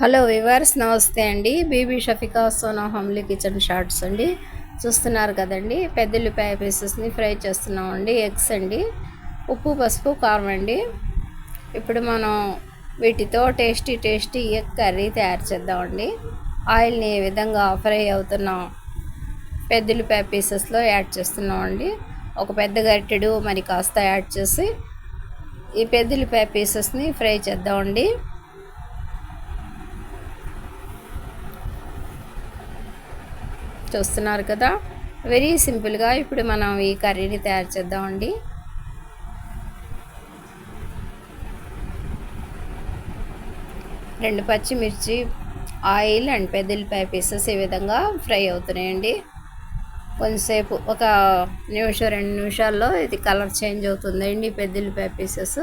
Hello viewers, నమస్తే అండి. Bibi Shafika Sona homely kitchen shorts అండి. చూస్తున్నారు కదండి, పెద్దల్లిపాయ పీసెస్ని ఫ్రై చేస్తున్నామండి. ఎగ్స్ అండి, ఉప్పు పసుపు కారం అండి. ఇప్పుడు మనం వీటితో టేస్టీ ఎగ్ కర్రీ తయారు చేద్దామండి. ఆయిల్ని ఏ విధంగా ఫ్రై అవుతున్న పెద్దల్లిపాయ పీసెస్లో యాడ్ చేస్తున్నామండి. ఒక పెద్ద గరిటెడు మరి కాస్త యాడ్ చేసి ఈ పెద్దల్లిపాయ పీసెస్ని ఫ్రై చేద్దామండి. చూస్తున్నారు కదా, వెరీ సింపుల్గా ఇప్పుడు మనం ఈ కర్రీని తయారు చేద్దామండి. రెండు పచ్చిమిర్చి, ఆయిల్ అండ్ పెద్దల్లిపాయ పీసెస్ ఈ విధంగా ఫ్రై అవుతున్నాయండి. కొంచెంసేపు ఒక నిమిషం 2 నిమిషాల్లో ఇది కలర్ చేంజ్ అవుతుందండి పెద్దల్లిపాయ పీసెస్.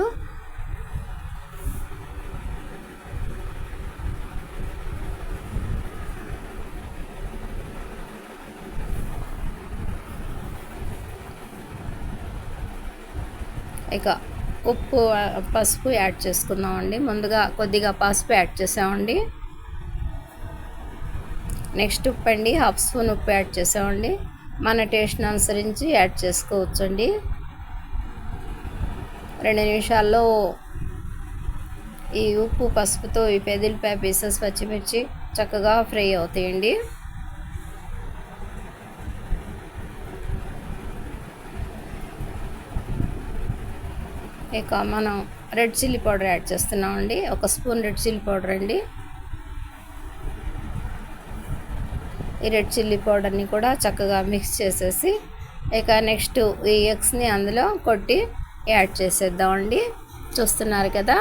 ఇక ఉప్పు పసుపు యాడ్ చేసుకుందామండి. ముందుగా కొద్దిగా పసుపు యాడ్ చేసామండి. నెక్స్ట్ ఉప్పు అండి, 1/2 స్పూన్ ఉప్పు యాడ్ చేసామండి. మన టేస్ట్ని అనుసరించి యాడ్ చేసుకోవచ్చండి. 2 నిమిషాల్లో ఈ ఉప్పు పసుపుతో ఈ పెద్దల్లిపాయ పీసెస్ పచ్చిమిర్చి చక్కగా ఫ్రై అవుతాయండి. ఇక మనం రెడ్ చిల్లీ పౌడర్ యాడ్ చేస్తున్నామండి. 1 స్పూన్ రెడ్ చిల్లీ పౌడర్ అండి. ఈ రెడ్ చిల్లీ పౌడర్ని కూడా చక్కగా మిక్స్ చేసేసి ఇక నెక్స్ట్ ఈ ఎగ్స్ని అందులో కొట్టి యాడ్ చేసేద్దామండి. చూస్తున్నారు కదా,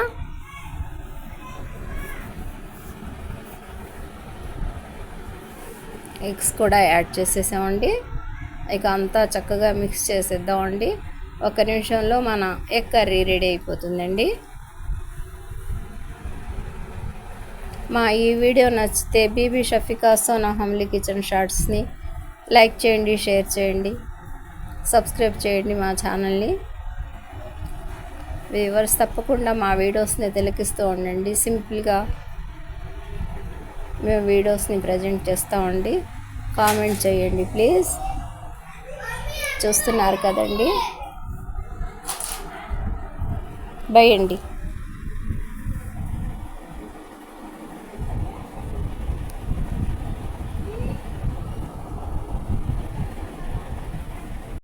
ఎగ్స్ కూడా యాడ్ చేసేసామండి. ఇక అంతా చక్కగా మిక్స్ చేసేద్దామండి. 1 నిమిషంలో మన ఎగ్ కర్రీ రెడీ అయిపోతుందండి. మా ఈ వీడియో నచ్చితే బీబీ షఫికా సోనా హోమ్లీ కిచెన్ షార్ట్స్ని లైక్ చేయండి, షేర్ చేయండి, సబ్స్క్రైబ్ చేయండి మా ఛానల్ని. వ్యూవర్స్ తప్పకుండా మా వీడియోస్ని తిలకిస్తూ ఉండండి. సింపుల్గా మేము వీడియోస్ని ప్రజెంట్ చేస్తామండి. కామెంట్ చేయండి ప్లీజ్. చూస్తున్నారు కదండి, బై అండి.